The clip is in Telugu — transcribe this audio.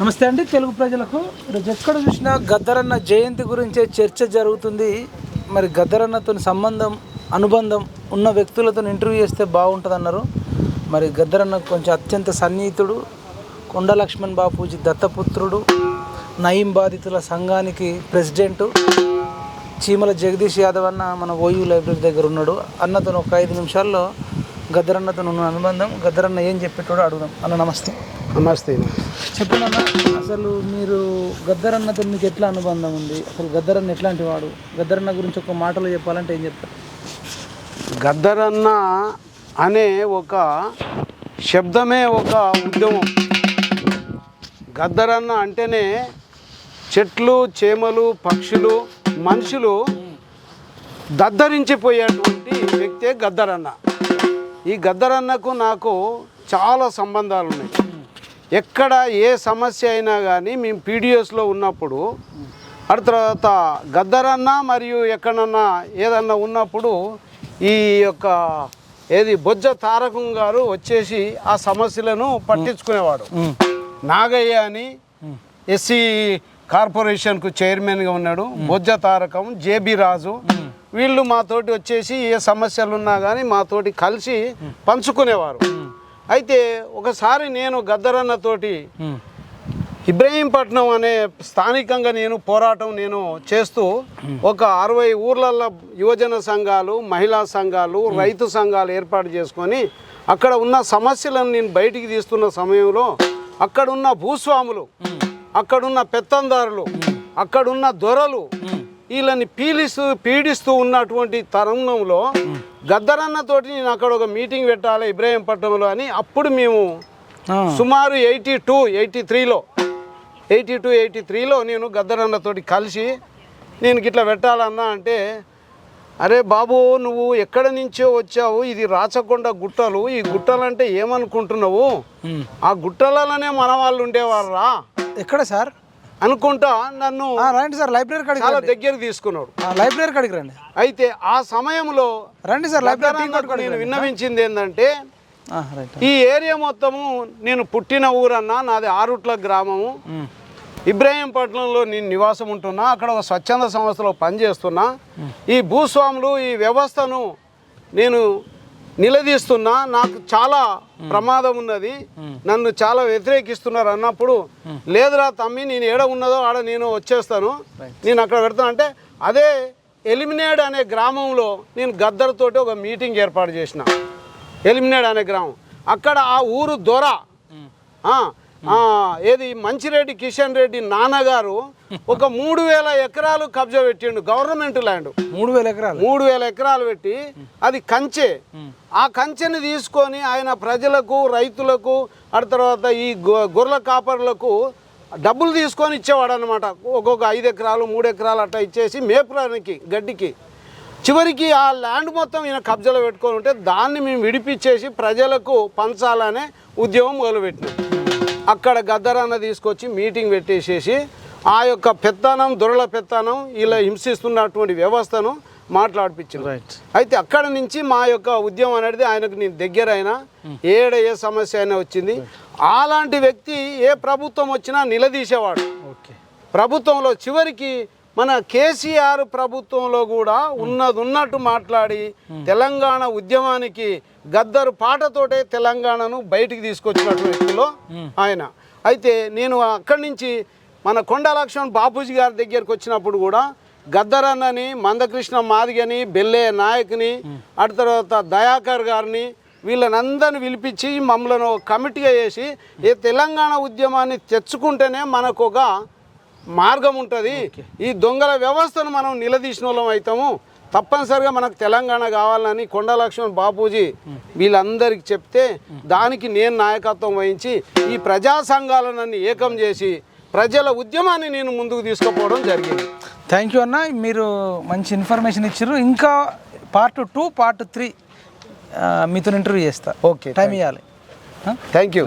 నమస్తే అండి తెలుగు ప్రజలకు. ఈరోజు ఎక్కడ చూసినా గద్దరన్న జయంతి గురించే చర్చ జరుగుతుంది. మరి గద్దరన్నతో సంబంధం అనుబంధం ఉన్న వ్యక్తులతో ఇంటర్వ్యూ చేస్తే బాగుంటుంది అన్నారు. మరి గద్దరన్న కొంచెం అత్యంత సన్నిహితుడు, కొండ లక్ష్మణ్ బాపూజీ దత్తపుత్రుడు, నయీం బాధితుల సంఘానికి ప్రెసిడెంటు, చీమల జగదీష్ యాదవ్ అన్న మన ఓయూ లైబ్రరీ దగ్గర ఉన్నాడు. అన్నతో ఒక 5 నిమిషాల్లో గద్దరన్నతో ఉన్న అనుబంధం, గద్దరన్న ఏం చెప్పేటోడో అడుగుదాం. అన్న నమస్తే. నమస్తే. చెప్పండి అన్న, అసలు మీరు గద్దరన్నతో మీకు ఎట్లా అనుబంధం ఉంది? అసలు గద్దరన్న ఎట్లాంటి వాడు? గద్దరన్న గురించి ఒక మాటలో చెప్పాలంటే ఏం చెప్తారు? గద్దరన్న అనే ఒక శబ్దమే ఒక ఉద్యమం. గద్దరన్న అంటేనే చెట్లు, చేమలు, పక్షులు, మనుషులు దద్దరించిపోయేటువంటి వ్యక్తే గద్దరన్న. ఈ గద్దరన్నకు నాకు చాలా సంబంధాలు ఉన్నాయి. ఎక్కడ ఏ సమస్య అయినా కానీ మేము పీడిఎస్లో ఉన్నప్పుడు, ఆ తర్వాత గద్దరన్న మరియు ఎక్కడన్నా ఏదన్నా ఉన్నప్పుడు ఈ యొక్క బొజ్జ తారకం గారు వచ్చేసి ఆ సమస్యలను పట్టించుకునేవాడు. నాగయ్య అని ఎస్సీ కార్పొరేషన్కు చైర్మన్గా ఉన్నాడు. బొజ్జ తారకం, జేబీ రాజు, వీళ్ళు మాతోటి వచ్చేసి ఏ సమస్యలు ఉన్నా కానీ మాతోటి కలిసి పంచుకునేవారు. అయితే ఒకసారి నేను గద్దరన్నతోటి ఇబ్రహీంపట్నం అనే స్థానికంగా పోరాటం చేస్తూ ఒక 60 ఊర్లలో యువజన సంఘాలు, మహిళా సంఘాలు, రైతు సంఘాలు ఏర్పాటు చేసుకొని అక్కడ ఉన్న సమస్యలను నేను బయటికి తీస్తున్న సమయంలో అక్కడున్న భూస్వాములు, అక్కడున్న పెత్తందారులు, అక్కడున్న దొరలు వీళ్ళని పీడిస్తూ ఉన్నటువంటి తరుణంలో గద్దరన్నతోటి నేను అక్కడ ఒక మీటింగ్ పెట్టాలి ఇబ్రహీంపట్నంలో అని. అప్పుడు మేము సుమారు 83లో నేను గద్దరన్నతోటి కలిసి నేను గిట్లా పెట్టాలన్నా అంటే, అరే బాబు నువ్వు ఎక్కడ నుంచో వచ్చావు, ఇది రాచకొండ గుట్టలు, ఈ గుట్టలంటే ఏమనుకుంటున్నావు, ఆ గుట్టలలోనే మన వాళ్ళు ఉండేవారా ఎక్కడ సార్ అనుకుంటా నన్ను రండి సార్ లైబ్రరీ కాడికి చాలా దగ్గర తీసుకున్నాడు. లైబ్రరీ కాడికి రండి. అయితే ఆ సమయంలో రండి సార్ లైబ్రరీ. నేను విన్నవించింది ఏంటంటే, ఈ ఏరియా మొత్తము నేను పుట్టిన ఊరన్నా నాది ఆరుట్ల గ్రామము, ఇబ్రహీంపట్నంలో నేను నివాసం ఉంటున్నా, అక్కడ ఒక స్వచ్ఛంద సంస్థలో పనిచేస్తున్నా, ఈ భూస్వాములు ఈ వ్యవస్థను నేను నిలదీస్తున్నా, నాకు చాలా ప్రమాదం ఉన్నది, నన్ను చాలా వ్యతిరేకిస్తున్నారు అన్నప్పుడు, లేదురా తమ్మి నేను ఏడ ఉన్నదో ఆడ నేను వచ్చేస్తాను, నేను అక్కడ పెడతాను అంటే, అదే ఎలిమినేడ్ అనే గ్రామంలో నేను గద్దర్తోటి ఒక మీటింగ్ ఏర్పాటు చేసిన. ఎలిమినేడ్ అనే గ్రామం, అక్కడ ఆ ఊరు దొర మంచిరెడ్డి కిషన్ రెడ్డి నాన్నగారు ఒక 3000 ఎకరాలు కబ్జా పెట్టిండు. గవర్నమెంట్ ల్యాండ్ 3000 ఎకరాలు పెట్టి అది కంచె. ఆ కంచెని తీసుకొని ఆయన ప్రజలకు, రైతులకు, ఆ తర్వాత ఈ గొర్రెల కాపర్లకు డబ్బులు తీసుకొని ఇచ్చేవాడు అనమాట. ఒక్కొక్క 5 ఎకరాలు 3 ఎకరాలు అట్లా ఇచ్చేసి మేపురానికి, గడ్డికి. చివరికి ఆ ల్యాండ్ మొత్తం ఈయన కబ్జాలో పెట్టుకొని ఉంటే దాన్ని మేము విడిపించేసి ప్రజలకు పంచాలనే ఉద్యమం మొదలుపెట్టినాం. అక్కడ గద్దరన్న తీసుకొచ్చి మీటింగ్ పెట్టేసేసి ఆ యొక్క పెత్తనం, దొరల పెత్తనం, ఇలా హింసిస్తున్నటువంటి వ్యవస్థను మాట్లాడిపించింది. అయితే అక్కడ నుంచి మా యొక్క ఉద్యమం అనేది ఆయనకు నేను దగ్గర అయినా, ఏ సమస్య అయినా వచ్చింది, అలాంటి వ్యక్తి ఏ ప్రభుత్వం వచ్చినా నిలదీసేవాడు. ప్రభుత్వంలో చివరికి మన కేసీఆర్ ప్రభుత్వంలో కూడా ఉన్నట్టు మాట్లాడి తెలంగాణ ఉద్యమానికి గద్దరు పాటతోటే తెలంగాణను బయటికి తీసుకొచ్చినటువంటి వ్యక్తిలో ఆయన. అయితే నేను అక్కడి నుంచి మన కొండ లక్ష్మణ్ బాపూజీ గారి దగ్గరికి వచ్చినప్పుడు కూడా గద్దరన్నని, మందకృష్ణ మాదిగని, బెల్లే నాయక్ని, ఆ తర్వాత దయాకర్ గారిని, వీళ్ళనందరిని పిలిపించి మమ్మల్ని కమిటీగా చేసి ఏ తెలంగాణ ఉద్యమాన్ని తెచ్చుకుంటేనే మనకు ఒక మార్గం ఉంటుంది, ఈ దొంగల వ్యవస్థను మనం నిలదీసిన వాళ్ళం అవుతాము, తప్పనిసరిగా మనకు తెలంగాణ కావాలని కొండ లక్ష్మణ్ బాపూజీ వీళ్ళందరికీ చెప్తే దానికి నేను నాయకత్వం వహించి ఈ ప్రజా సంఘాలను ఏకం చేసి ప్రజల ఉద్యమాన్ని నేను ముందుకు తీసుకుపోవడం జరిగింది. థ్యాంక్ యూ అన్న, మీరు మంచి ఇన్ఫర్మేషన్ ఇచ్చారు. ఇంకా పార్ట్ 2, పార్ట్ 3 మీతో ఇంటర్వ్యూ చేస్తా. ఓకే, టైం ఇవ్వాలి. Thank you.